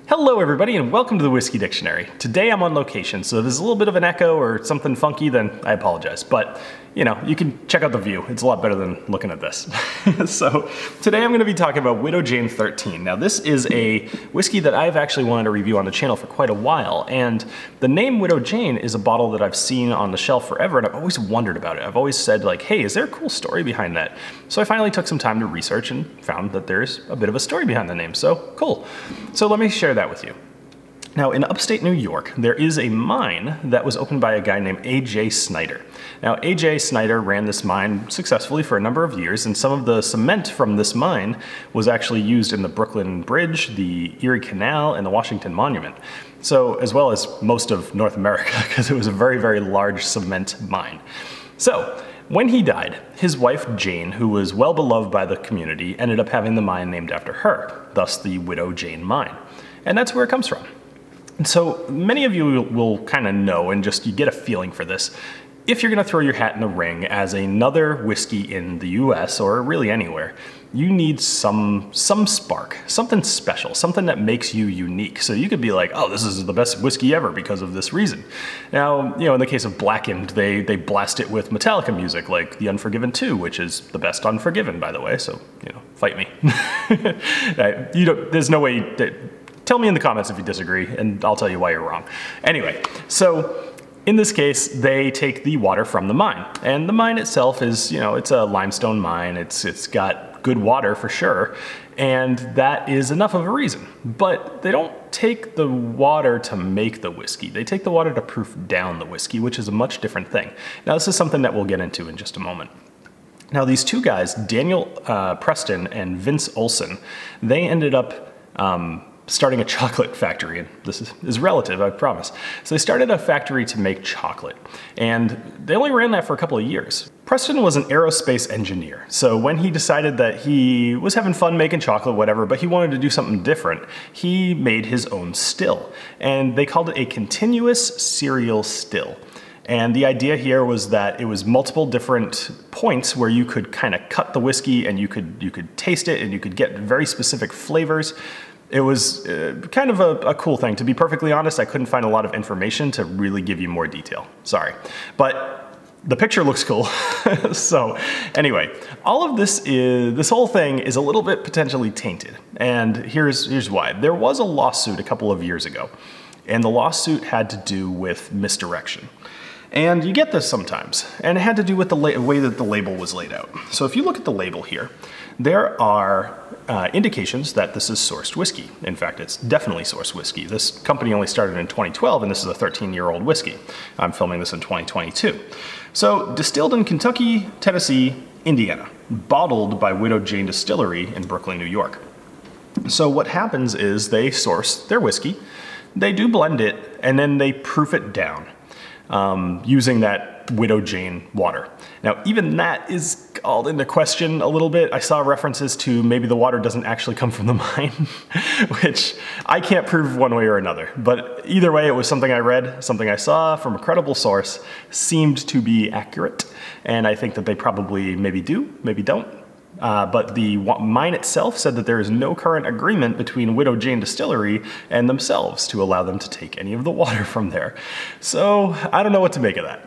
Hello everybody and welcome to the Whiskey Dictionary. Today I'm on location, so if there's a little bit of an echo or something funky, then I apologize. But, you know, you can check out the view. It's a lot better than looking at this. So today I'm going to be talking about Widow Jane 13. Now this is a whiskey that I've actually wanted to review on the channel for quite a while, and the name Widow Jane is a bottle that I've seen on the shelf forever, and I've always wondered about it. I've always said like, hey, is there a cool story behind that? So I finally took some time to research and found that there's a bit of a story behind the name, so cool. So let me share that with you. Now, in upstate New York, there is a mine that was opened by a guy named A.J. Snyder. Now, A.J. Snyder ran this mine successfully for a number of years, and some of the cement from this mine was actually used in the Brooklyn Bridge, the Erie Canal, and the Washington Monument. So, as well as most of North America, because it was a very, very large cement mine. So, when he died, his wife Jane, who was well beloved by the community, ended up having the mine named after her, thus the Widow Jane Mine. And that's where it comes from. And so many of you will kind of know, and just you get a feeling for this, if you're going to throw your hat in the ring as another whiskey in the US or really anywhere, you need some spark, something special, something that makes you unique. So you could be like, oh, this is the best whiskey ever because of this reason. Now, you know, in the case of Blackened, they blast it with Metallica music like The Unforgiven 2, which is the best Unforgiven, by the way. So, you know, fight me. There's no way that. Tell me in the comments if you disagree, and I'll tell you why you're wrong. Anyway, so in this case, they take the water from the mine. And the mine itself is, you know, it's a limestone mine. It's got good water for sure. And that is enough of a reason. But they don't take the water to make the whiskey. They take the water to proof down the whiskey, which is a much different thing. Now, this is something that we'll get into in just a moment. Now, these two guys, Daniel Preston and Vince Olson, they ended up starting a chocolate factory, and this is relative, I promise. So they started a factory to make chocolate, and they only ran that for a couple of years. Preston was an aerospace engineer, so when he decided that he was having fun making chocolate, whatever, but he wanted to do something different, he made his own still, and they called it a continuous serial still. And the idea here was that it was multiple different points where you could kind of cut the whiskey and you could taste it and you could get very specific flavors. It was kind of a cool thing. To be perfectly honest, I couldn't find a lot of information to really give you more detail. Sorry. But the picture looks cool. So anyway, all of this whole thing is a little bit potentially tainted. And here's why. There was a lawsuit a couple of years ago, and the lawsuit had to do with misdirection. And you get this sometimes, and it had to do with the way that the label was laid out. So if you look at the label here, there are indications that this is sourced whiskey. In fact, it's definitely sourced whiskey. This company only started in 2012, and this is a 13-year-old whiskey. I'm filming this in 2022. So distilled in Kentucky, Tennessee, Indiana, bottled by Widow Jane Distillery in Brooklyn, New York. So what happens is they source their whiskey, they do blend it, and then they proof it down. Using that Widow Jane water. Now, even that is called into question a little bit. I saw references to maybe the water doesn't actually come from the mine, which I can't prove one way or another. But either way, it was something I read, something I saw from a credible source, seemed to be accurate. And I think that they probably maybe do, maybe don't. But the mine itself said that there is no current agreement between Widow Jane Distillery and themselves to allow them to take any of the water from there. So I don't know what to make of that.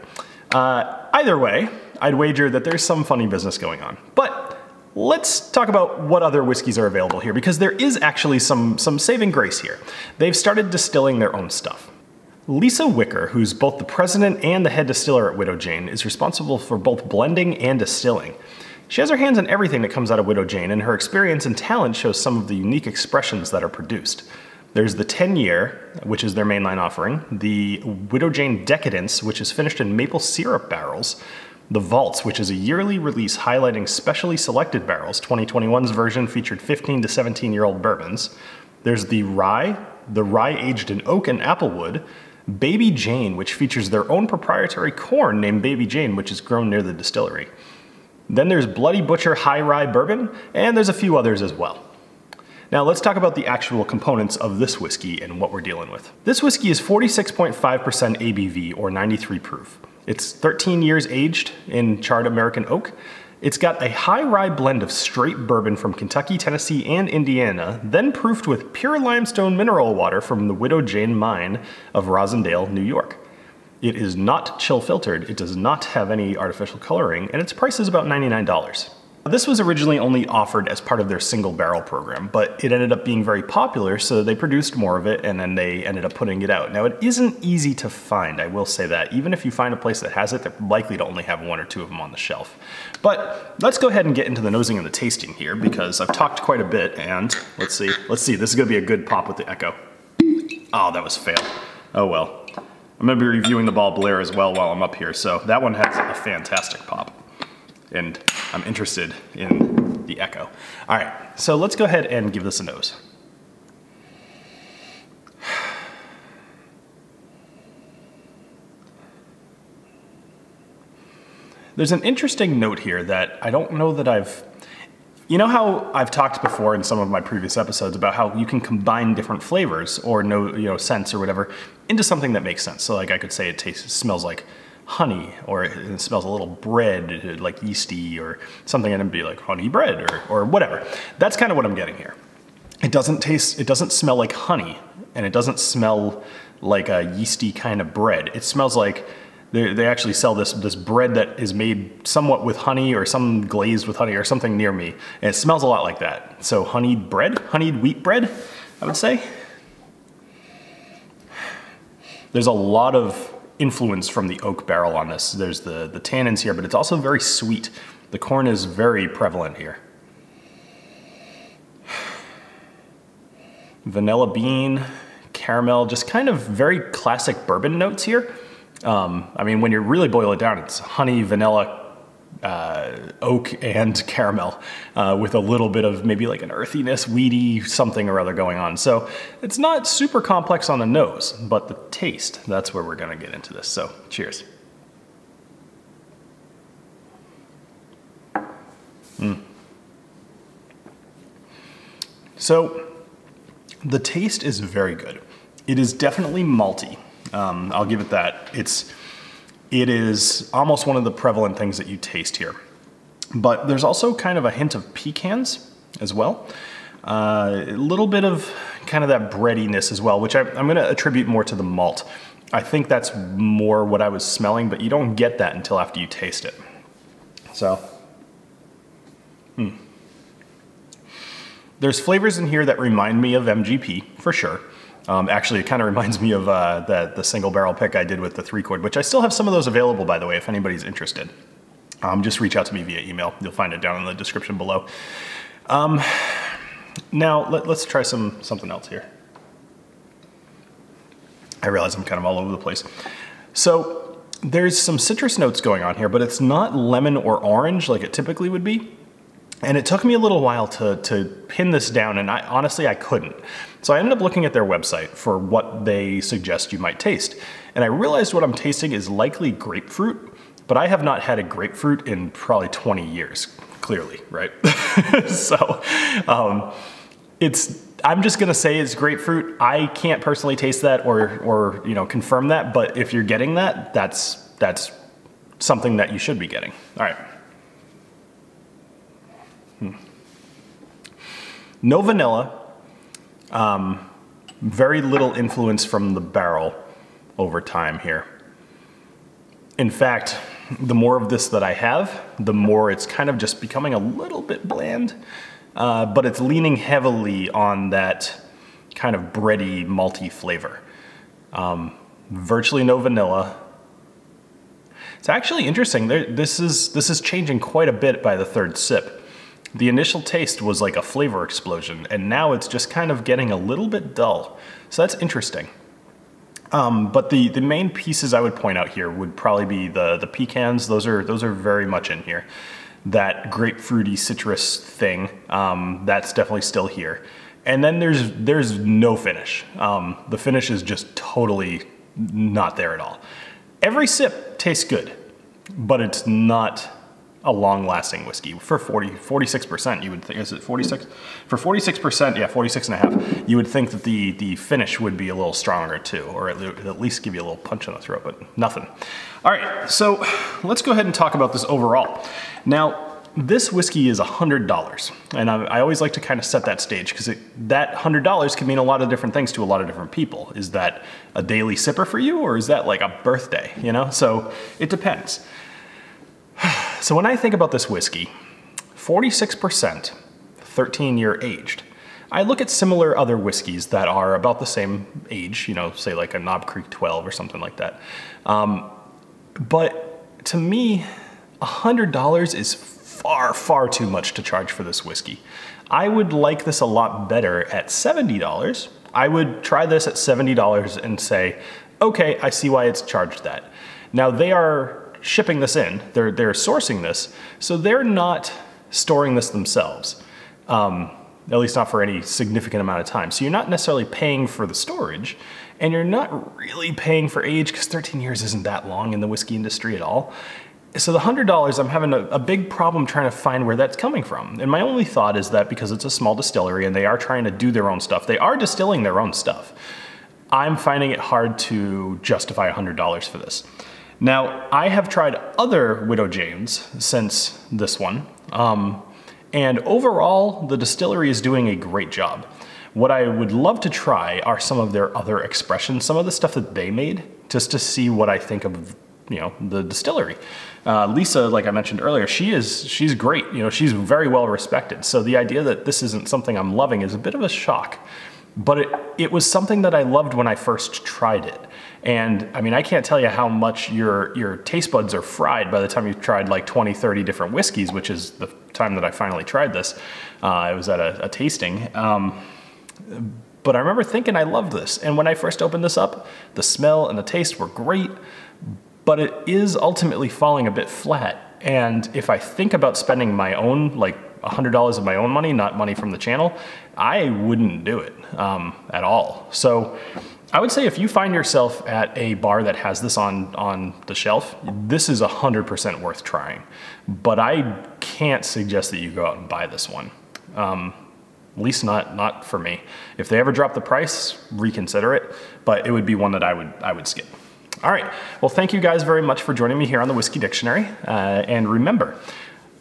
Either way, I'd wager that there's some funny business going on. But let's talk about what other whiskeys are available here, because there is actually some saving grace here. They've started distilling their own stuff. Lisa Wicker, who's both the president and the head distiller at Widow Jane, is responsible for both blending and distilling. She has her hands on everything that comes out of Widow Jane, and her experience and talent shows some of the unique expressions that are produced. There's the 10-year, which is their mainline offering, the Widow Jane Decadence, which is finished in maple syrup barrels, the Vaults, which is a yearly release highlighting specially selected barrels. 2021's version featured 15 to 17-year-old bourbons. There's the Rye aged in oak and applewood, Baby Jane, which features their own proprietary corn named Baby Jane, which is grown near the distillery. Then there's Bloody Butcher High Rye Bourbon, and there's a few others as well. Now let's talk about the actual components of this whiskey and what we're dealing with. This whiskey is 46.5% ABV or 93 proof. It's 13 years aged in charred American oak, It's got a high rye blend of straight bourbon from Kentucky, Tennessee, and Indiana, then proofed with pure limestone mineral water from the Widow Jane Mine of Rosendale, New York. It is not chill filtered, it does not have any artificial coloring, and its price is about $99. This was originally only offered as part of their single barrel program, but it ended up being very popular, so they produced more of it and then they ended up putting it out. Now, it isn't easy to find, I will say that. Even if you find a place that has it, they're likely to only have one or two of them on the shelf. But let's go ahead and get into the nosing and the tasting here, because I've talked quite a bit, and let's see, this is gonna be a good pop with the echo. Oh, that was fail. Oh well. I'm gonna be reviewing the Ball Blair as well while I'm up here, so that one has a fantastic pop. And I'm interested in the echo. All right, so let's go ahead and give this a nose. There's an interesting note here that I don't know that you know how I've talked before in some of my previous episodes about how you can combine different flavors or scents or whatever into something that makes sense. So like I could say it smells like honey, or it smells a little bread, like yeasty or something, and it'd be like honey bread or whatever. That's kind of what I'm getting here. It doesn't smell like honey, and it doesn't smell like a yeasty kind of bread. It smells like they actually sell this bread that is made somewhat with honey or some glazed with honey or something near me, and it smells a lot like that. So honeyed bread, honeyed wheat bread, I would say. There's a lot of influence from the oak barrel on this. There's the tannins here, but it's also very sweet. The corn is very prevalent here. Vanilla bean, caramel, just kind of very classic bourbon notes here. I mean, when you really boil it down, it's honey, vanilla, oak, and caramel, with a little bit of maybe like an earthiness, weedy something or other going on. So it's not super complex on the nose, but the taste, that's where we're gonna get into this. So cheers. So the taste is very good. It is definitely malty. I'll give it that. It is almost one of the prevalent things that you taste here. But there's also kind of a hint of pecans as well. A little bit of kind of that breadiness as well, which I'm gonna attribute more to the malt. I think that's more what I was smelling, but you don't get that until after you taste it. So, There's flavors in here that remind me of MGP, for sure. Actually, it kind of reminds me of the single barrel pick I did with the 3-chord, which I still have some of those available, by the way, if anybody's interested. Just reach out to me via email. You'll find it down in the description below. Now, let's try something else here. I realize I'm kind of all over the place. So there's some citrus notes going on here, but it's not lemon or orange like it typically would be. And it took me a little while to pin this down, and honestly, I couldn't. So I ended up looking at their website for what they suggest you might taste. And I realized what I'm tasting is likely grapefruit, but I have not had a grapefruit in probably 20 years, clearly, right? So I'm just gonna say it's grapefruit. I can't personally taste that or confirm that, but if you're getting that, that's something that you should be getting. All right. No vanilla, very little influence from the barrel over time here. In fact, the more of this that I have, the more it's kind of just becoming a little bit bland, but it's leaning heavily on that kind of bready, malty flavor. Virtually no vanilla. It's actually interesting. This is changing quite a bit by the third sip. The initial taste was like a flavor explosion, and now it's just kind of getting a little bit dull. So that's interesting. But the main pieces I would point out here would probably be the pecans. Those are very much in here. That grapefruity citrus thing, that's definitely still here. And then there's no finish. The finish is just totally not there at all. Every sip tastes good, but it's not a long-lasting whiskey. For 46%, you would think, is it 46? For 46%, yeah, 46.5, you would think that the finish would be a little stronger too, or at least give you a little punch in the throat, but nothing. All right, so let's go ahead and talk about this overall. Now, this whiskey is $100, and I always like to kind of set that stage because that $100 can mean a lot of different things to a lot of different people. Is that a daily sipper for you, or is that like a birthday, you know? So it depends. So when I think about this whiskey, 46%, 13-year aged. I look at similar other whiskeys that are about the same age, you know, say like a Knob Creek 12 or something like that. But to me, $100 is far, far too much to charge for this whiskey. I would like this a lot better at $70. I would try this at $70 and say, okay, I see why it's charged that. Now they are shipping this in, they're sourcing this, so they're not storing this themselves, at least not for any significant amount of time. So you're not necessarily paying for the storage, and you're not really paying for age, because 13 years isn't that long in the whiskey industry at all. So the $100, I'm having a big problem trying to find where that's coming from. And my only thought is that because it's a small distillery and they are trying to do their own stuff, they are distilling their own stuff, I'm finding it hard to justify $100 for this. Now, I have tried other Widow Janes since this one, and overall, the distillery is doing a great job. What I would love to try are some of their other expressions, some of the stuff that they made, just to see what I think of, you know, the distillery. Lisa, like I mentioned earlier, she's great. You know, she's very well respected. So the idea that this isn't something I'm loving is a bit of a shock. But it was something that I loved when I first tried it. And I mean, I can't tell you how much your taste buds are fried by the time you've tried like 20, 30 different whiskeys, which is the time that I finally tried this. I was at a tasting. But I remember thinking I loved this. And when I first opened this up, the smell and the taste were great, but it is ultimately falling a bit flat. And if I think about spending my own, like $100 of my own money, not money from the channel, I wouldn't do it at all. So I would say if you find yourself at a bar that has this on the shelf, this is 100% worth trying. But I can't suggest that you go out and buy this one. At least not for me. If they ever drop the price, reconsider it, but it would be one that I would skip. All right, well, thank you guys very much for joining me here on the Whiskey Dictionary. And remember,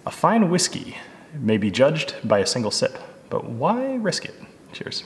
a fine whiskey may be judged by a single sip, but why risk it? Cheers.